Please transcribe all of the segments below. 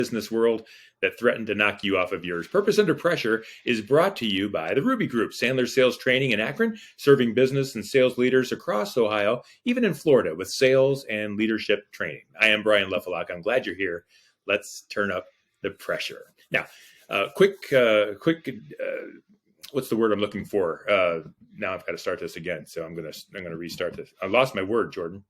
business world that threaten to knock you off of yours. Purpose Under Pressure is brought to you by the Ruby Group, Sandler Sales Training in Akron, serving business and sales leaders across Ohio, even in Florida, with sales and leadership training. I am Brian Leffelock. I'm glad you're here. Let's turn up the pressure. Now, quick, what's the word I'm looking for? Now I've got to start this again, so I'm gonna restart this. I lost my word, Jordan.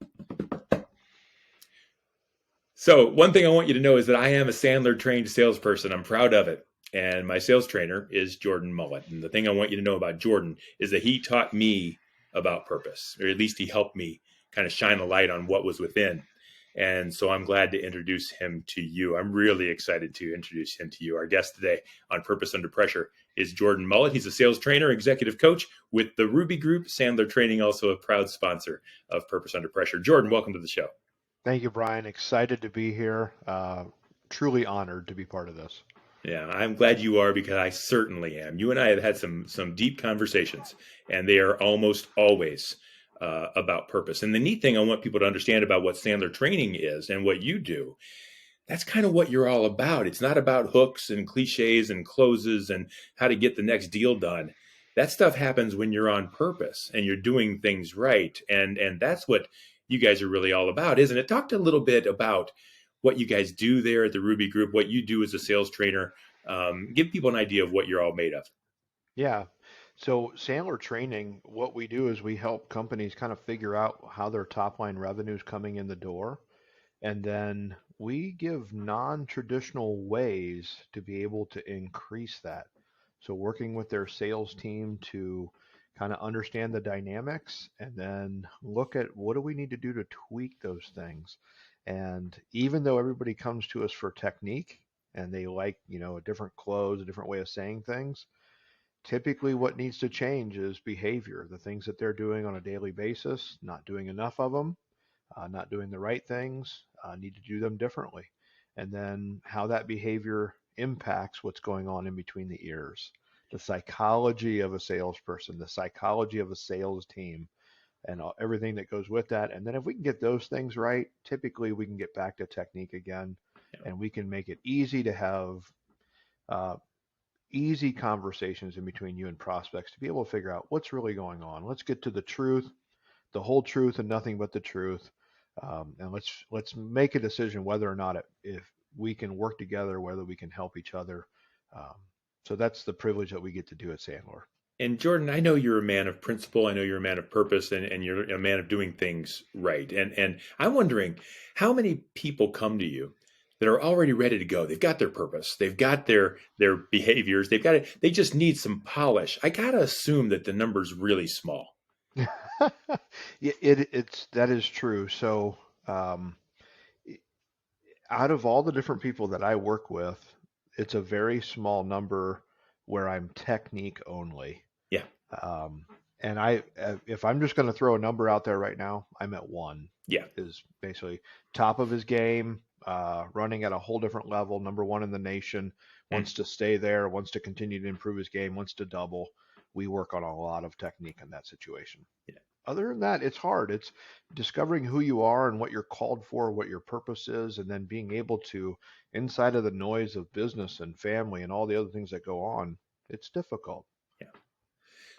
So one thing I want you to know is that I am a Sandler trained salesperson. I'm proud of it. And my sales trainer is Jordan Mullet. And the thing I want you to know about Jordan is that he taught me about purpose, or at least he helped me kind of shine a light on what was within. And so I'm glad to introduce him to you. I'm really excited to introduce him to you. Our guest today on Purpose Under Pressure is Jordan Mullet. He's a sales trainer, executive coach with the Ruby Group, Sandler Training, also a proud sponsor of Purpose Under Pressure. Jordan, welcome to the show. Thank you, Brian. Excited to be here. Truly honored to be part of this. Yeah, I'm glad you are, because I certainly am. You and I have had some deep conversations, and they are almost always about purpose. And the neat thing I want people to understand about what Sandler Training is and what you do, that's kind of what you're all about. It's not about hooks and cliches and closes and how to get the next deal done. That stuff happens when you're on purpose and you're doing things right. And that's what you guys are really all about, isn't it? Talk a little bit about what you guys do there at the Ruby Group, what you do as a sales trainer. Give people an idea of what you're all made of. Yeah. So Sandler Training, what we do is we help companies kind of figure out how their top line revenue is coming in the door. And then we give non-traditional ways to be able to increase that. So working with their sales team to kind of understand the dynamics and then look at what do we need to do to tweak those things. And even though everybody comes to us for technique and they like, a different close, a different way of saying things, typically what needs to change is behavior, the things that they're doing on a daily basis, not doing enough of them, not doing the right things, need to do them differently. And then how that behavior impacts what's going on in between the ears, the psychology of a salesperson, the psychology of a sales team, and everything that goes with that. And then if we can get those things right, typically we can get back to technique again, and we can make it easy to have easy conversations in between you and prospects to be able to figure out what's really going on. Let's get to the truth, the whole truth and nothing but the truth. And let's make a decision whether or not if we can work together, whether we can help each other. So that's the privilege that we get to do at Sandler. And Jordan, I know you're a man of principle. I know you're a man of purpose, and you're a man of doing things right. And I'm wondering how many people come to you that are already ready to go. They've got their purpose. They've got their behaviors. They've got it. They just need some polish. I got to assume that the number's really small. That is true. So out of all the different people that I work with, it's a very small number where I'm technique only. Yeah. And if I'm just going to throw a number out there right now, I'm at one. Yeah. Is basically top of his game, running at a whole different level, number one in the nation, wants to stay there, wants to continue to improve his game, wants to double. We work on a lot of technique in that situation. Yeah. Other than that, it's hard. It's discovering who you are and what you're called for, what your purpose is, and then being able to, inside of the noise of business and family and all the other things that go on, it's difficult. Yeah.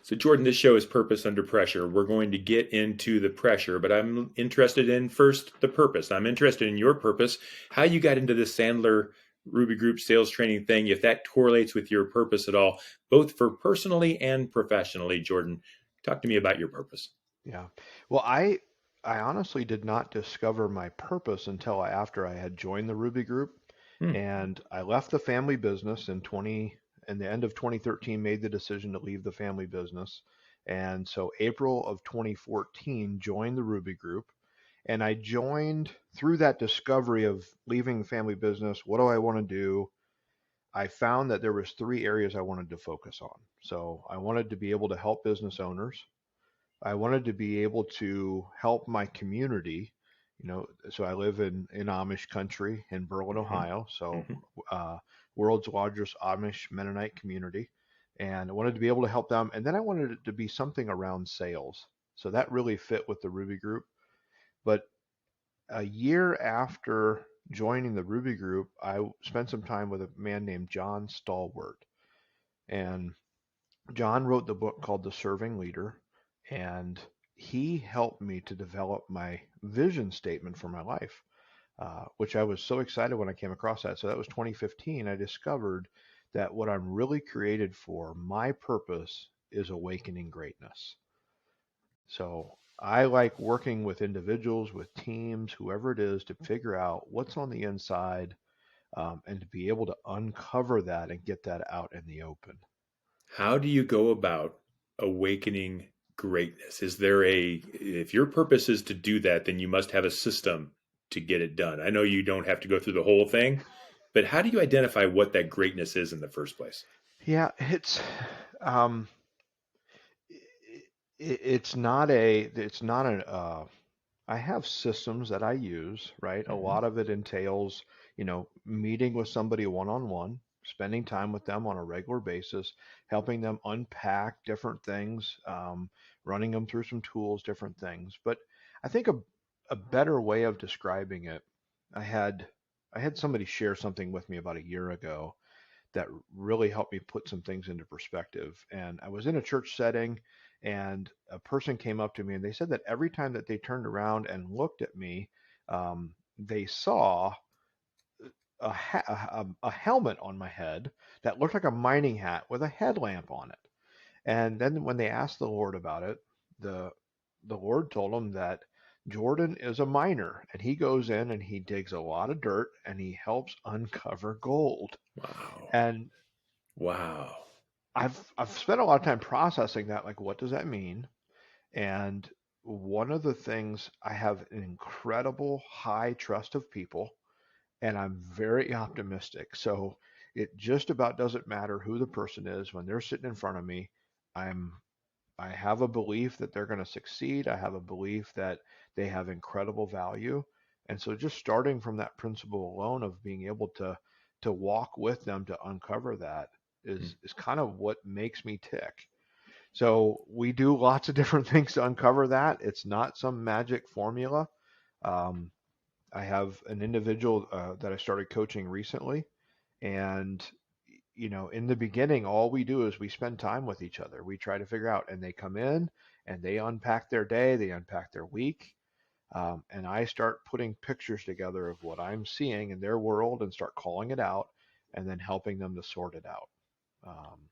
So Jordan, this show is Purpose Under Pressure. We're going to get into the pressure, but I'm interested in first the purpose. I'm interested in your purpose, how you got into this Sandler Ruby Group sales training thing, if that correlates with your purpose at all, both for personally and professionally. Jordan, talk to me about your purpose. Yeah. Well, I honestly did not discover my purpose until after I had joined the Ruby Group, and I left the family business in the end of 2013, made the decision to leave the family business. And so April of 2014, joined the Ruby Group. And I joined through that discovery of leaving the family business. What do I want to do? I found that there was three areas I wanted to focus on. So I wanted to be able to help business owners. I wanted to be able to help my community. So I live in Amish country in Berlin, Ohio. So world's largest Amish Mennonite community. And I wanted to be able to help them. And then I wanted it to be something around sales. So that really fit with the Ruby Group. But a year after joining the Ruby group, I spent some time with a man named John Stallworth. And John wrote the book called The Serving Leader, and he helped me to develop my vision statement for my life, which I was so excited when I came across that. So that was 2015. I discovered that what I'm really created for, my purpose, is awakening greatness. So I like working with individuals, with teams, whoever it is, to figure out what's on the inside, and to be able to uncover that and get that out in the open. How do you go about awakening greatness? Is there if your purpose is to do that, then you must have a system to get it done. I know you don't have to go through the whole thing, but how do you identify what that greatness is in the first place? Yeah, um, it's not a, it's not an, I have systems that I use, right? A Hmm. lot of it entails, meeting with somebody one on one, spending time with them on a regular basis, helping them unpack different things, running them through some tools, different things. But I think a better way of describing it, I had I had somebody share something with me about a year ago that really helped me put some things into perspective. And I was in a church setting, and a person came up to me and they said that every time that they turned around and looked at me, they saw a helmet on my head that looked like a mining hat with a headlamp on it. And then when they asked the Lord about it, the the Lord told them that Jordan is a miner and he goes in and he digs a lot of dirt and he helps uncover gold. Wow. And Wow. I've spent a lot of time processing that, like what does that mean? And one of the things, I have an incredible high trust of people, and I'm very optimistic. So it just about doesn't matter who the person is when they're sitting in front of me. I'm I have a belief that they're going to succeed. I have a belief that they have incredible value. And so just starting from that principle alone of being able to walk with them to uncover that is kind of what makes me tick. So we do lots of different things to uncover that. It's not some magic formula. Um, I have an individual that I started coaching recently, and in the beginning, all we do is we spend time with each other. We try to figure out, and they come in and they unpack their day, they unpack their week, and I start putting pictures together of what I'm seeing in their world and start calling it out, and then helping them to sort it out. Um,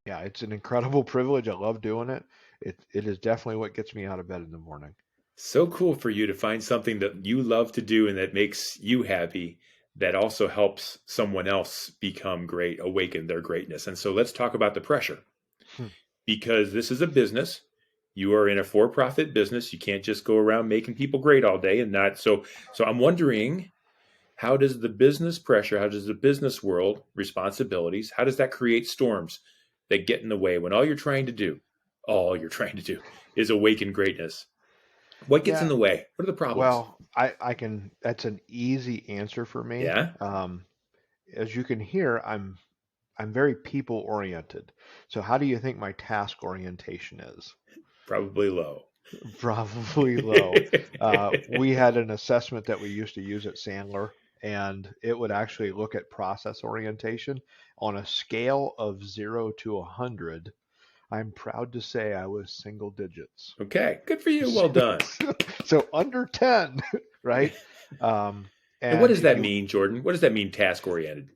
yeah, it's an incredible privilege. I love doing it. It is definitely what gets me out of bed in the morning. So cool for you to find something that you love to do and that makes you happy, that also helps someone else become great, awaken their greatness. And so let's talk about the pressure, Hmm. because this is a business. You are in a for-profit business. You can't just go around making people great all day and not. So I'm wondering, how does the business pressure, how does the business world responsibilities, how does that create storms that get in the way when all you're trying to do is awaken greatness? What gets in Yeah, the way? What are the problems? well, I can. That's an easy answer for me. Yeah, As you can hear, I'm very people oriented. So how do you think my task orientation is? probably low. Probably low. We had an assessment that we used to use at Sandler, and it would actually look at process orientation on a scale of 0 to 100. I'm proud to say I was single digits. Okay, good for you. Well done. So under 10, right? Um, And what and does if that you mean, Jordan? What does that mean, task oriented?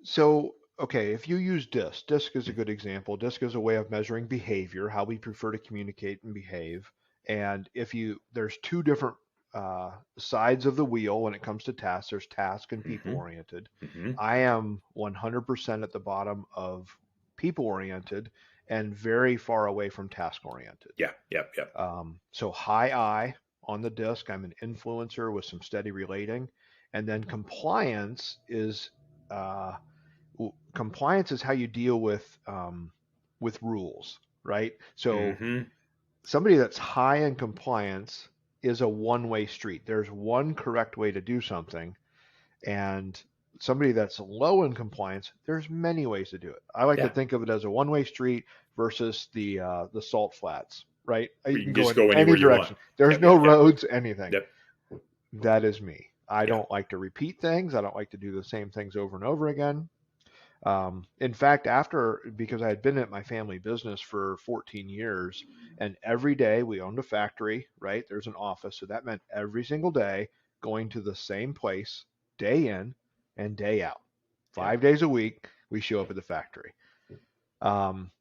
So, okay, if you use DISC, DISC is a good example. DISC is a way of measuring behavior, how we prefer to communicate and behave. And there's two different sides of the wheel when it comes to tasks. There's task and people Hmm. oriented. Hmm. I am 100% at the bottom of people oriented and very far away from task oriented. Yeah, yep, yep. So high I on the DISC. I'm an influencer with some steady relating. And then uh, compliance is how you deal with rules, right? So Hmm. somebody that's high in compliance is a one-way street. There's one correct way to do something, and somebody that's low in compliance, there's many ways to do it. I like to Yeah, think of it as a one-way street versus the salt flats, right? You you can can go just in go any anywhere you want. direction. There's Yep, no yep, yep, roads, anything. yep. That is me. I Yeah. don't like to repeat things. I don't like to do the same things over and over again. In fact, because I had been at my family business for 14 years, and every day we owned a factory, right? There's an office. So that meant every single day going to the same place, day in and day out. Yeah. 5 days a week, we show up at the factory. Um,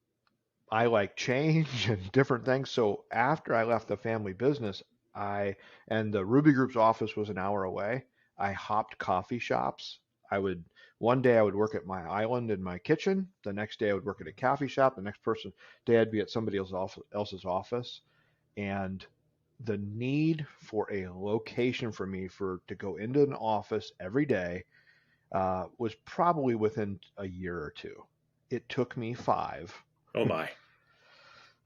I like change and different things. So after I left the family business, I and the Ruby Group's office was an hour away. I hopped coffee shops. I would One day I would work at my island in my kitchen. The next day I would work at a coffee shop. The next day I'd be at somebody else's office. And the need for a location for me to go into an office every day was probably within a year or two. It took me five Oh my.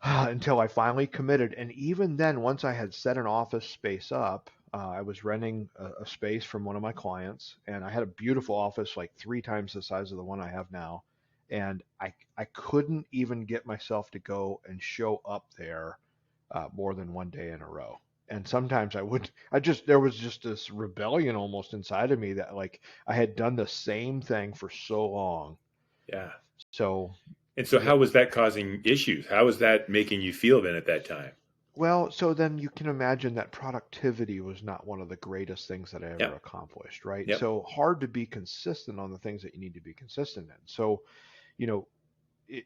until I finally committed. And even then, once I had set an office space up, I was renting a space from one of my clients, and I had a beautiful office, like 3 times the size of the one I have now. And I couldn't even get myself to go and show up there more than one day in a row. And sometimes there was just this rebellion almost inside of me that like I had done the same thing for so long. Yeah. So, And so, yeah, how was that causing issues? How was that making you feel then at that time? well, so then you can imagine that productivity was not one of the greatest things that I ever Yep. accomplished, right? Yep. So hard to be consistent on the things that you need to be consistent in. So, you know, it,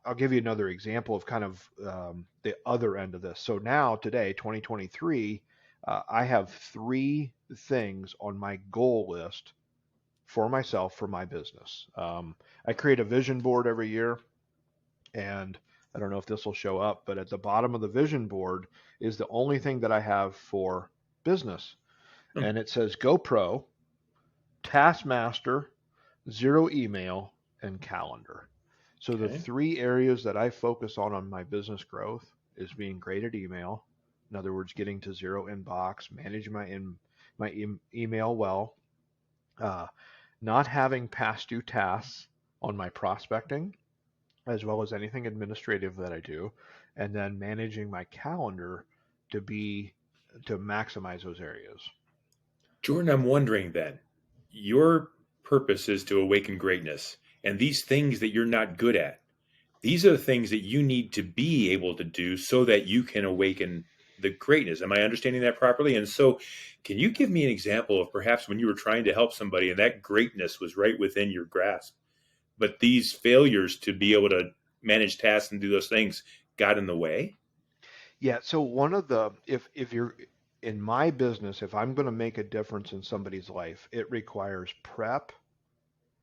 I'll give you another example of kind of the other end of this. So now, today, 2023, I have 3 things on my goal list for myself for my business. I create a vision board every year, and I don't know if this will show up, but at the bottom of the vision board is the only thing that I have for business. Hmm. And it says GoPro, Taskmaster, Zero Email, and Calendar. So the Okay. 3 areas that I focus on my business growth is being great at email. In other words, getting to zero inbox, managing my email well, uh, not having past due tasks on my prospecting, as well as anything administrative that I do, and then managing my calendar to be to maximize those areas. Jordan, I'm wondering then, your purpose is to awaken greatness. And these things that you're not good at, these are the things that you need to be able to do so that you can awaken the greatness. Am I understanding that properly? And so, can you give me an example of perhaps when you were trying to help somebody and that greatness was right within your grasp, but these failures to be able to manage tasks and do those things got in the way? Yeah, so one of the if you're in my business, if I'm going to make a difference in somebody's life, it requires prep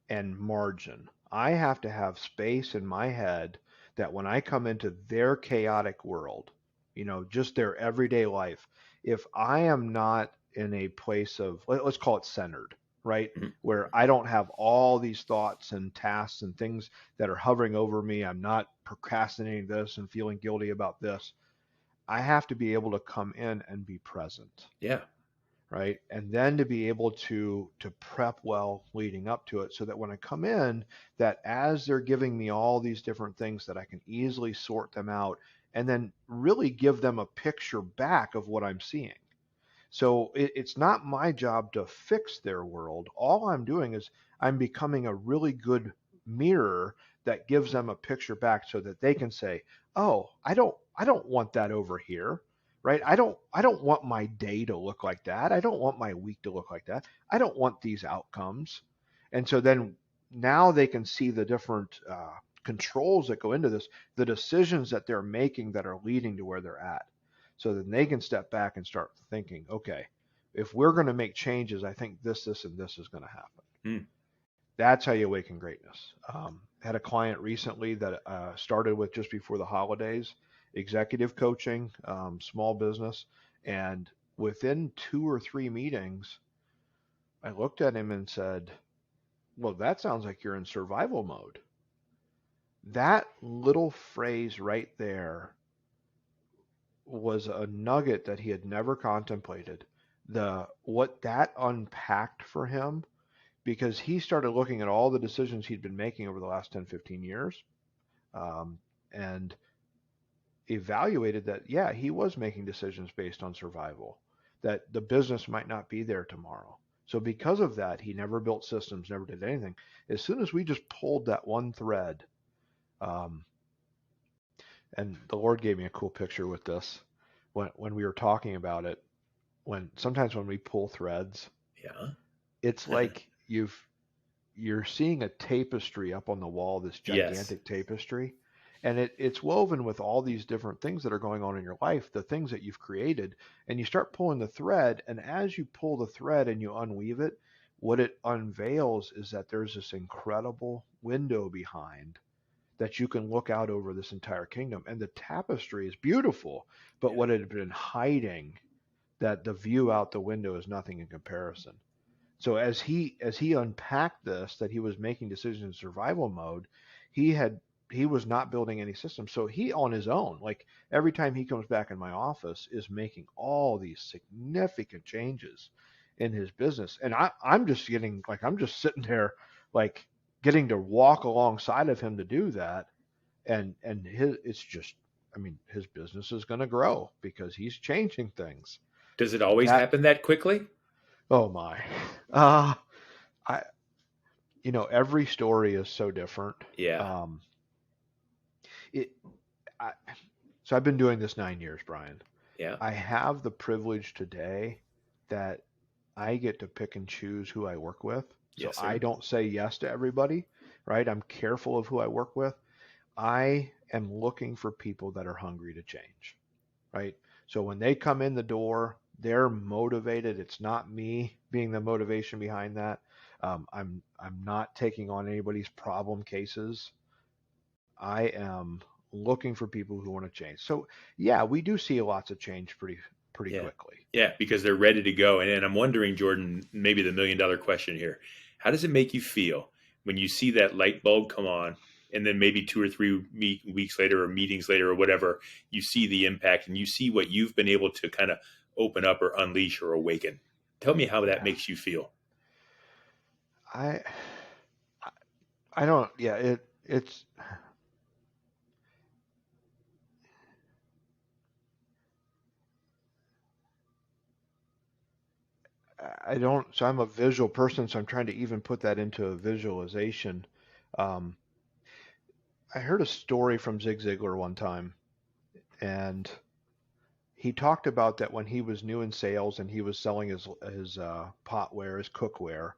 and margin. I have to have space in my head that when I come into their chaotic world, just their everyday life, if I am not in a place of, let's call it centered, right? Mhm. Where I don't have all these thoughts and tasks and things that are hovering over me, I'm not procrastinating this and feeling guilty about this. I have to be able to come in and be present, Yeah. right? And then to be able to prep well leading up to it so that when I come in, that as they're giving me all these different things that I can easily sort them out and then really give them a picture back of what I'm seeing. So it's not my job to fix their world. All I'm doing is I'm becoming a really good mirror that gives them a picture back so that they can say, "Oh, I don't want that over here." Right? I don't want my day to look like that. I don't want my week to look like that. I don't want these outcomes. And so then now they can see the different controls that go into this, the decisions that they're making that are leading to where they're at. So then they can step back and start thinking, okay, if we're going to make changes, I think this, and this is going to happen. Mm. That's how you awaken greatness. Had a client recently that started with just before the holidays, executive coaching, small business, and within 2 or 3 meetings, I looked at him and said, "Well, that sounds like you're in survival mode." That little phrase right there was a nugget that he had never contemplated. The what that unpacked for him, because he started looking at all the decisions he'd been making over the last 10, 15 years, um, and evaluated that, yeah, he was making decisions based on survival. that the business might not be there tomorrow. So because of that, he never built systems, never did anything. As soon as we just pulled that one thread, um, and the Lord gave me a cool picture with this when we were talking about it. When sometimes when we pull threads, it's Yeah. like you're seeing a tapestry up on the wall, this Yes. gigantic tapestry, and it's woven with all these different things that are going on in your life, the things that you've created, and you start pulling the thread, and as you pull the thread and you unweave it, what it unveils is that there's this incredible window behind that you can look out over this entire kingdom. And the tapestry is beautiful, but Yeah. what it had been hiding, that the view out the window is nothing in comparison. So as he unpacked this, that he was making decisions in survival mode, he had he was not building any systems. So he on his own, like every time he comes back in my office, is making all these significant changes in his business. And I'm just getting like I'm just sitting there like getting to walk alongside of him to do that. And his it's just I mean his business is going to grow because he's changing things. Does it always That happen that quickly? oh my. Uh I every story is so different. Yeah. Um, it, I, so I've been doing this 9 years, Brian. Yeah. I have the privilege today that I get to pick and choose who I work with. So Yes, I sir. don't say yes to everybody, right? I'm careful of who I work with. I am looking for people that are hungry to change, right? So when they come in the door, they're motivated. It's not me being the motivation behind that. I'm not taking on anybody's problem cases. I am looking for people who want to change. So yeah, we do see lots of change pretty Yeah. quickly. Yeah, because they're ready to go. And I'm wondering, Jordan, maybe the $1 million question here. How does it make you feel when you see that light bulb come on and then maybe 2 or 3 weeks later or meetings later or whatever, you see the impact and you see what you've been able to kind of open up or unleash or awaken? Tell me how that Yeah, makes you feel. I I don't. Yeah, it's I don't. So I'm a visual person, so I'm trying to even put that into a visualization. Um, I heard a story from Zig Ziglar one time, and he talked about that when he was new in sales and he was selling his potware, his cookware,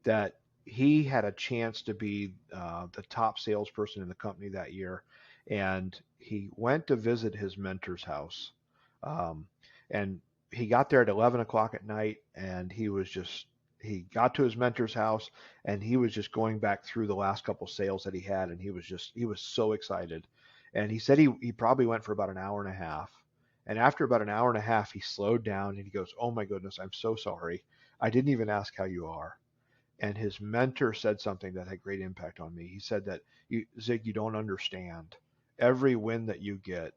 that he had a chance to be the top salesperson in the company that year, and he went to visit his mentor's house, um, and he got there at 11 o'clock at night, and he got to his mentor's house, and he was just going back through the last couple sales that he had, and he was so excited, and he said he probably went for about an hour and a half, and after about an hour and a half, he slowed down and he goes, "Oh my goodness, I'm so sorry. I didn't even ask how you are." And his mentor said something that had great impact on me. He said that, Zig, you don't understand. Every win that you get,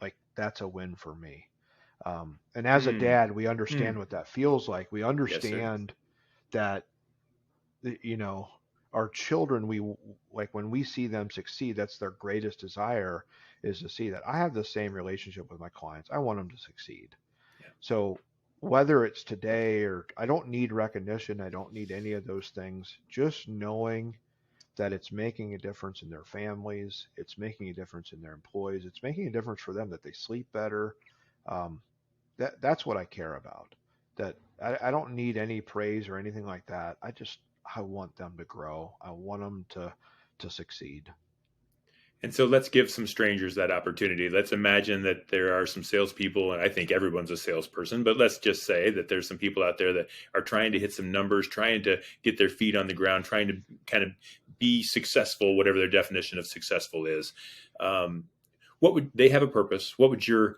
like that's a win for me. And as a Mm, dad, we understand mm. what that feels like. We Yes, sir. understand that, you know, our children, we like when we see them succeed, that's their greatest desire is to see that. I have the same relationship with my clients. I want them to succeed. Yeah. So whether it's today or I don't need recognition, I don't need any of those things. Just knowing that it's making a difference in their families, it's making a difference in their employees, it's making a difference for them that they sleep better. Um, that's what I care about. That I don't need any praise or anything like that. I want them to grow. I want them to succeed. And so let's give some strangers that opportunity. Let's imagine that there are some salespeople, and I think everyone's a salesperson, but let's just say that there's some people out there that are trying to hit some numbers, trying to get their feet on the ground, trying to kind of be successful, whatever their definition of successful is. Um, what would they have a purpose? What would your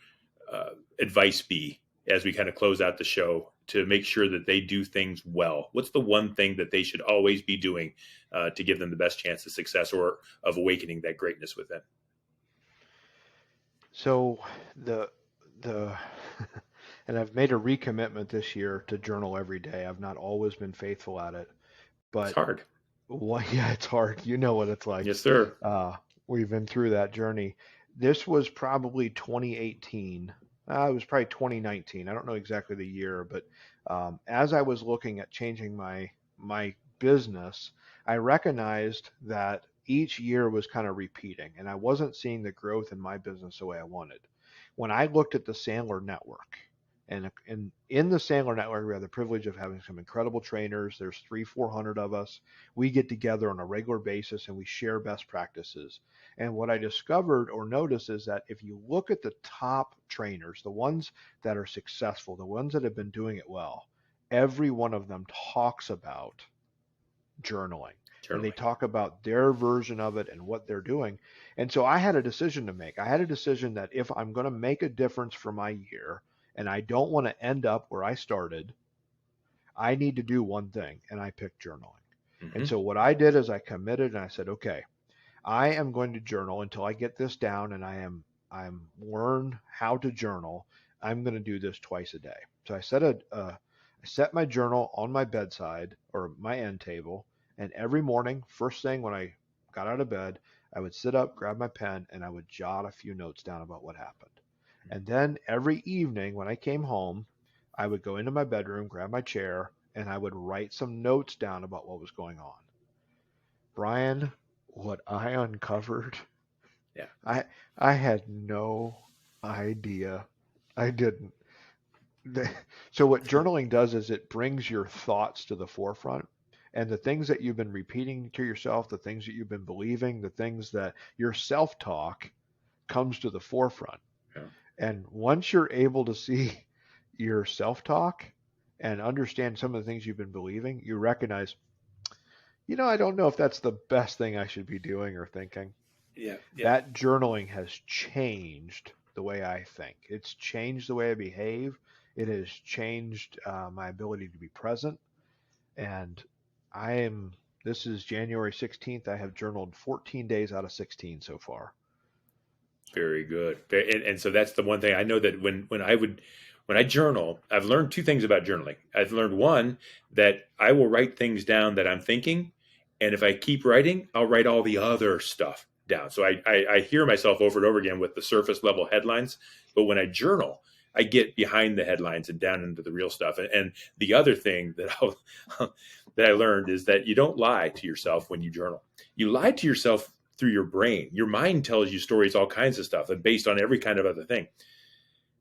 uh, advice be as we kind of close out the show to make sure that they do things well? What's the one thing that they should always be doing to give them the best chance of success or of awakening that greatness within? So the the and I've made a recommitment this year to journal every day. I've not always been faithful at it, It's but hard. yeah, it's hard. You know what it's like. Yes, sir. We've been through that journey. This was probably 2018. it was probably 2019. I don't know exactly the year, but as I was looking at changing my business, I recognized that each year was kind of repeating, and I wasn't seeing the growth in my business the way I wanted. When I looked at the Sandler network, and in the Sandler network, we have the privilege of having some incredible trainers. There's 400 of us. We get together on a regular basis and we share best practices. And what I discovered or noticed is that if you look at the top trainers, the ones that are successful, the ones that have been doing it well, every one of them talks about journaling. And they Journaling. talk about their version of it and what they're doing. And so I had a decision to make. I had a decision that if I'm going to make a difference for my year and I don't want to end up where I started, I need to do one thing, and I picked journaling. And Hmm. so what I did is I committed and I said, okay, I am going to journal until I get this down and I'm learn how to journal. I'm going to do this twice a day. So I set my journal on my bedside or my end table, and every morning, first thing when I got out of bed, I would sit up, grab my pen, and I would jot a few notes down about what happened. And then every evening when I came home, I would go into my bedroom, grab my chair, and I would write some notes down about what was going on. Brian, what I uncovered, Yeah. I I had no idea. I didn't. So what journaling does is it brings your thoughts to the forefront, and the things that you've been repeating to yourself, the things that you've been believing, the things that your self-talk comes to the forefront. Yeah. And once you're able to see your self-talk and understand some of the things you've been believing, you recognize, I don't know if that's the best thing I should be doing or thinking. Yeah. Yeah. That journaling has changed the way I think. It's changed the way I behave. It has changed my ability to be present. And I am, this is January 16th. I have journaled 14 days out of 16 so far. Very good. And so that's the one thing I know that when I journal, I've learned two things about journaling. I've learned one, that I will write things down that I'm thinking, and if I keep writing, I'll write all the other stuff down. So I hear myself over and over again with the surface level headlines, but when I journal, I get behind the headlines and down into the real stuff. And the other thing that that I learned is that you don't lie to yourself when you journal. You lie to yourself through your brain. Your mind tells you stories, all kinds of stuff, and based on every kind of other thing.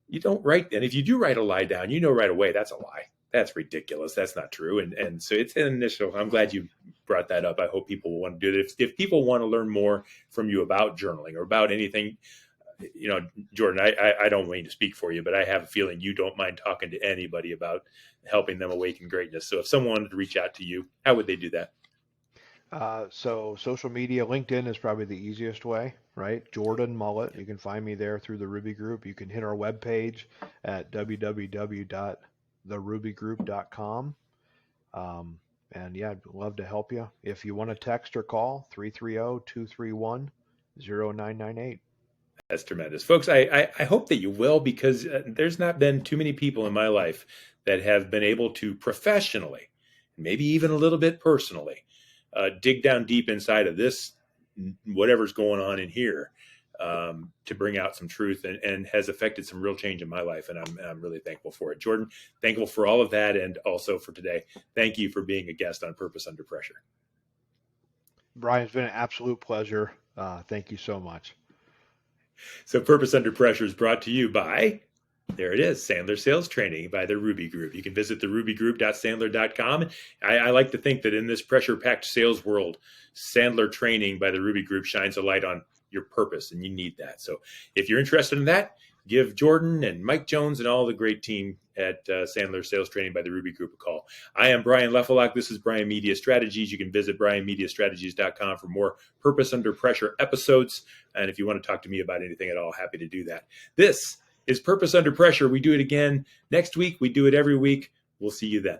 You don't write, and if you do write a lie down, you know right away that's a lie. That's ridiculous. That's not true. And so it's an initial. I'm glad you brought that up. I hope people will want to do it. If people want to learn more from you about journaling or about anything, Jordan, I don't mean to speak for you, but I have a feeling you don't mind talking to anybody about helping them awaken greatness. So if someone wanted to reach out to you, how would they do that? So social media, LinkedIn is probably the easiest way, right? Jordan Mullet. Yeah. You can find me there through the Ruby Group. You can hit our webpage at www.therubygroup.com. And yeah, I'd love to help you. If you want to text or call, 330-231-0998. That's tremendous. Folks, I hope that you will, because there's not been too many people in my life that have been able to professionally, maybe even a little bit personally, dig down deep inside of this, whatever's going on in here, to bring out some truth, and has affected some real change in my life. And I'm really thankful for it. Jordan, thankful for all of that, and also for today. Thank you for being a guest on Purpose Under Pressure. Brian, it's been an absolute pleasure. Thank you so much. So Purpose Under Pressure is brought to you by, there it is, Sandler Sales Training by the Ruby Group. You can visit the rubygroup.sandler.com. I like to think that in this pressure-packed sales world, Sandler Training by the Ruby Group shines a light on your purpose, and you need that. So if you're interested in that, give Jordan and Mike Jones and all the great team at Sandler Sales Training by the Ruby Group a call. I am Brian Lefelock. This is Brian Media Strategies. You can visit brianmediastrategies.com for more Purpose Under Pressure episodes. And if you want to talk to me about anything at all, happy to do that. This is Purpose Under Pressure. We do it again next week. We do it every week. We'll see you then.